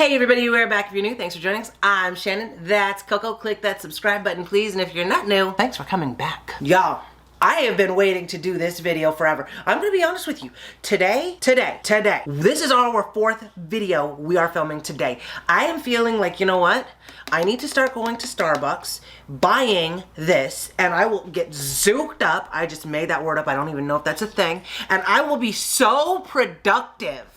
Hey everybody, we're back. If you're new, thanks for joining us. I'm Shannon, that's Coco. Click that subscribe button please, and if you're not new, thanks for coming back. Y'all, I have been waiting to do this video forever. I'm gonna be honest with you. Today, this is our fourth video we are filming today. I am feeling like, you know what? I need to start going to Starbucks, buying this, and I will get zooked up. I just made that word up. I don't even know if that's a thing. And I will be so productive.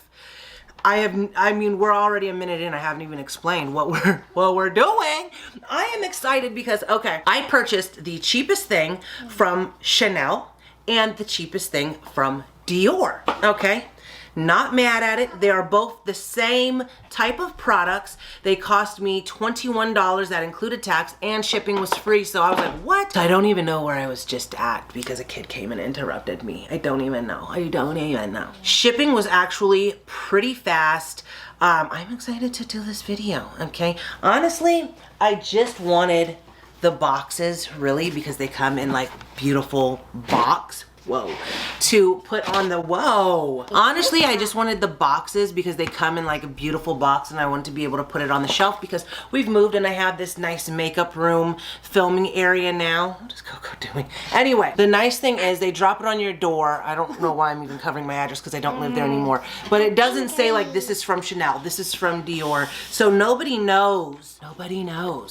I mean, we're already a minute in. I haven't even explained what we're doing. I am excited because, okay, I purchased the cheapest thing from Chanel and the cheapest thing from DIOR, okay? Not mad at it. They are both the same type of products. They cost me $21. That included tax, and shipping was free. So I was like, what? I don't even know where I was just at because a kid came and interrupted me. I don't even know. Shipping was actually pretty fast. I'm excited to do this video, okay? Honestly, I just wanted the boxes, really, because they come in like beautiful box. To put on the, honestly, I just wanted the boxes because they come in like a beautiful box, and I wanted to be able to put it on the shelf because we've moved and I have this nice makeup room filming area now. What is Coco doing? Anyway, the nice thing is they drop it on your door. I don't know why I'm even covering my address because I don't live there anymore, but it doesn't say like this is from Chanel, this is from DIOR, so nobody knows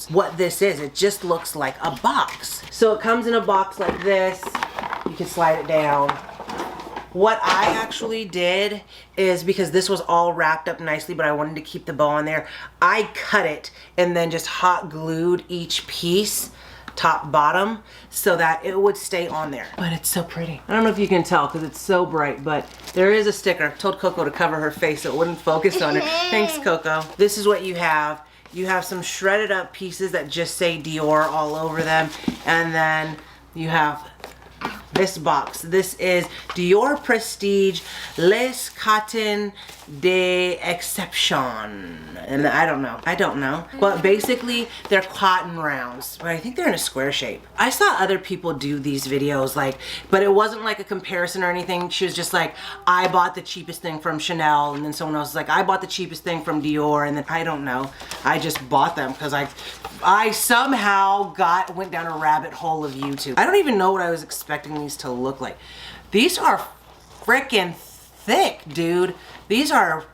what this is. It just looks like a box. So it comes in a box like this. You can slide it down. What I actually did is, because this was all wrapped up nicely, but I wanted to keep the bow on there, I cut it and then just hot glued each piece, top, bottom, so that it would stay on there. But it's so pretty. I don't know if you can tell because it's so bright, but there is a sticker. I told Coco to cover her face so it wouldn't focus on her. Thanks, Coco. This is what you have. You have some shredded up pieces that just say DIOR all over them, and then you have this box. This is DIOR Prestige Les Cotton d'Exception. And I don't know. But basically, they're cotton rounds. But I think they're in a square shape. I saw other people do these videos, like, but it wasn't like a comparison or anything. She was just like, I bought the cheapest thing from Chanel. And then someone else was like, I bought the cheapest thing from DIOR. And then, I don't know. I just bought them because I somehow went down a rabbit hole of YouTube. I don't even know what I was expecting these to look like. These are freaking thick, dude. These are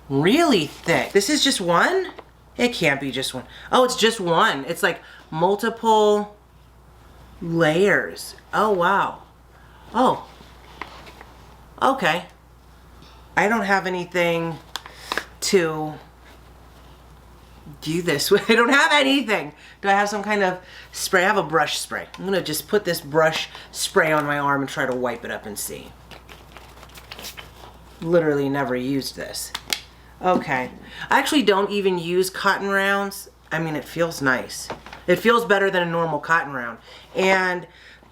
really thick. This is just one? It can't be just one. Oh, it's just one. It's like multiple layers. Oh, wow. Oh. Okay. I don't have anything to do this with. I don't have anything. Do I have some kind of spray? I have a brush spray. I'm gonna just put this brush spray on my arm and try to wipe it up and see. Literally never used this. Okay. I actually don't even use cotton rounds. I mean, it feels nice. It feels better than a normal cotton round. And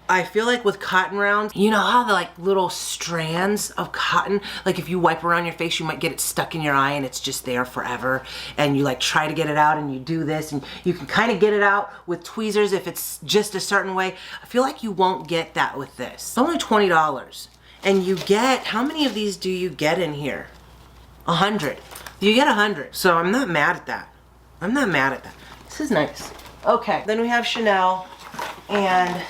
I feel like with cotton rounds, you know how the like little strands of cotton, like if you wipe around your face, you might get it stuck in your eye and it's just there forever. And you like try to get it out and you do this, and you can kind of get it out with tweezers if it's just a certain way. I feel like you won't get that with this. It's only $20. And you get, how many of these do you get in here? 100. You get 100. So I'm not mad at that. I'm not mad at that. This is nice. Okay, then we have Chanel, and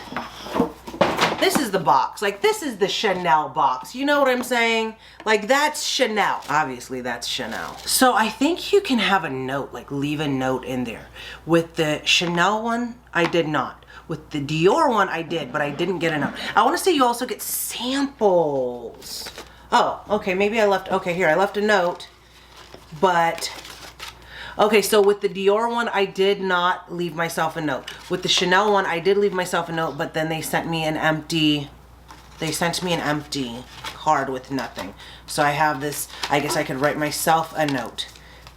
this is the box. Like, this is the Chanel box. You know what I'm saying? Like, that's Chanel. Obviously, that's Chanel. So I think you can have a note, like leave a note in there. With the Chanel one, I did not. With the DIOR one, I did, but I didn't get a note. I want to say you also get samples. Oh, okay, maybe I left, okay, here, I left a note, but, okay, so with the DIOR one, I did not leave myself a note. With the Chanel one, I did leave myself a note, but then they sent me an empty card with nothing. So I have this, I guess I could write myself a note.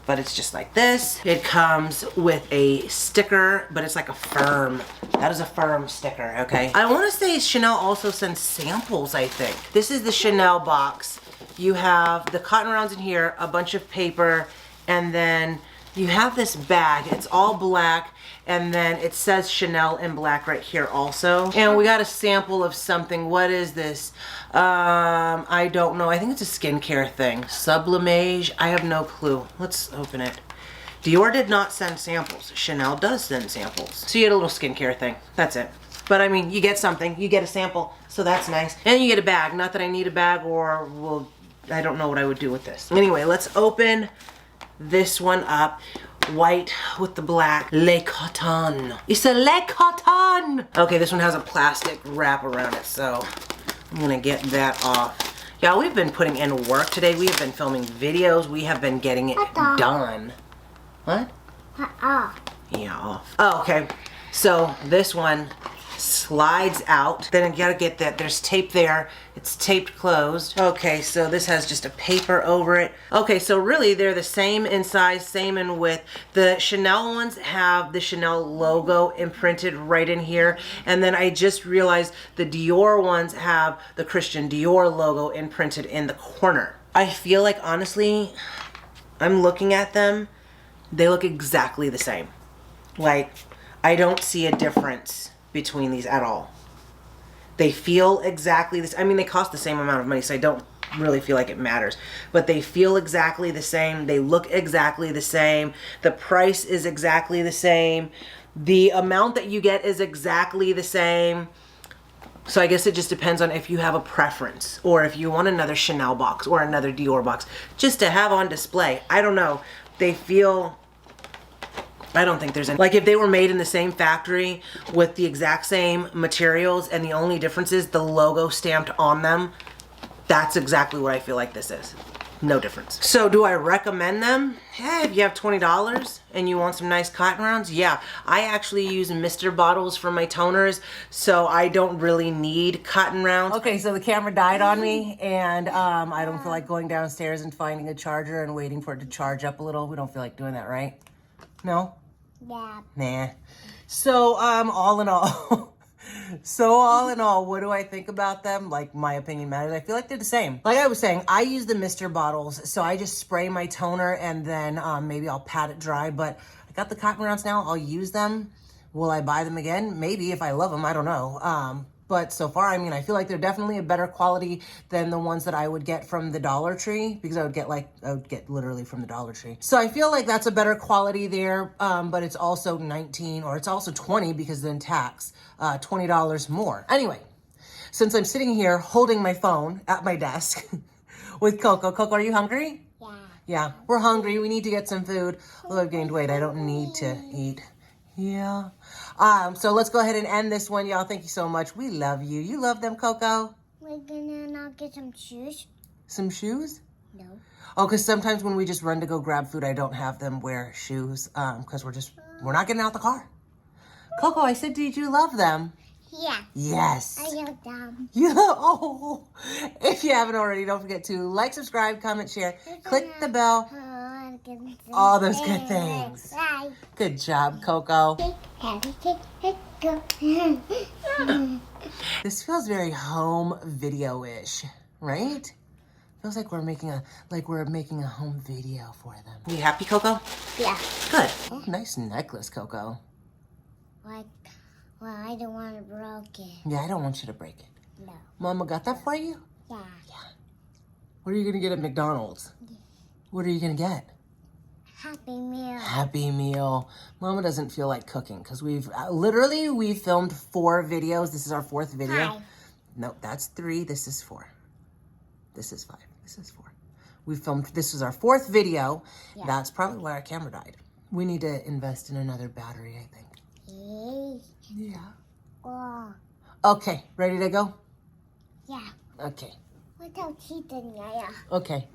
But it's just like this. It comes with a sticker, but it's like a firm, that is a firm sticker, okay? I wanna say Chanel also sends samples, I think. This is the Chanel box. You have the cotton rounds in here, a bunch of paper, and then you have this bag. It's all black, and then it says Chanel in black right here also. And we got a sample of something. What is this? I don't know. I think it's a skincare thing. Sublimage. I have no clue. Let's open it. Dior did not send samples. Chanel does send samples. So you get a little skincare thing. That's it. But I mean, you get something. You get a sample. So that's nice. And you get a bag. Not that I need a bag, or well, I don't know what I would do with this. Anyway, let's open this one up. White with the black. Le Coton. It's a Le Coton. Okay, this one has a plastic wrap around it, so I'm gonna get that off. Y'all, we've been putting in work today. We have been filming videos. We have been getting it done. What? Yeah, off. Oh, okay. So this one slides out. Then you gotta get that. There's tape there. It's taped closed. Okay, so this has just a paper over it. Okay, so really they're the same in size, same in width. The Chanel ones have the Chanel logo imprinted right in here. And then I just realized the Dior ones have the Christian Dior logo imprinted in the corner. I feel like, honestly, I'm looking at them. They look exactly the same. Like, I don't see a difference between these at all. They feel exactly this. I mean, they cost the same amount of money, so I don't really feel like it matters. But they feel exactly the same. They look exactly the same. The price is exactly the same. The amount that you get is exactly the same. So I guess it just depends on if you have a preference, or if you want another Chanel box or another Dior box just to have on display. I don't know. They feel... I don't think there's any, like if they were made in the same factory with the exact same materials and the only difference is the logo stamped on them, that's exactly what I feel like this is. No difference. So do I recommend them? Hey, if you have $20 and you want some nice cotton rounds, yeah. I actually use Mr. bottles for my toners, so I don't really need cotton rounds. Okay, so the camera died on me, and I don't feel like going downstairs and finding a charger and waiting for it to charge up a little. We don't feel like doing that, right? No? Yeah. Nah. So, all in all, what do I think about them? Like, my opinion matters. I feel like they're the same. Like I was saying, I use the Mr. bottles, so I just spray my toner and then maybe I'll pat it dry, but I got the cotton rounds now. I'll use them. Will I buy them again? Maybe if I love them. I don't know. But so far, I mean, I feel like they're definitely a better quality than the ones that I would get from the Dollar Tree, because I would get literally from the Dollar Tree. So I feel like that's a better quality there, but it's also 19, or it's also 20 because then tax, $20 more. Anyway, since I'm sitting here holding my phone at my desk with Coco. Coco, are you hungry? Yeah. Yeah, we're hungry. We need to get some food. Although I've gained weight, I don't need to eat. Yeah. So let's go ahead and end this one, y'all. Thank you so much. We love you. You love them, Coco? We're gonna not get some shoes. Some shoes? No. Oh, because sometimes when we just run to go grab food, I don't have them wear shoes, because we're not getting out the car. Coco, I said, did you love them? Yeah. Yes. I love them. You love, oh. If you haven't already, don't forget to like, subscribe, comment, share, click the bell. All those good things. Good job, Coco. This feels very home video-ish, right? Feels like we're making a home video for them. You happy, Coco? Yeah. Good. Oh, nice necklace, Coco. Well, I don't want to break it. Yeah, I don't want you to break it. No. Mama got that for you? Yeah. Yeah. What are you gonna get at McDonald's? Yeah. What are you gonna get? Happy Meal. Happy Meal. Mama doesn't feel like cooking because we've filmed 4 videos. This is our 4th video. Hi. No, that's 3. This is 4. This is 5. This is 4. We filmed, this is our 4th video. Yeah. That's probably why our camera died. We need to invest in another battery, I think. Yeah. Oh. Okay, ready to go? Yeah. Okay. Without teeth in ya. Okay.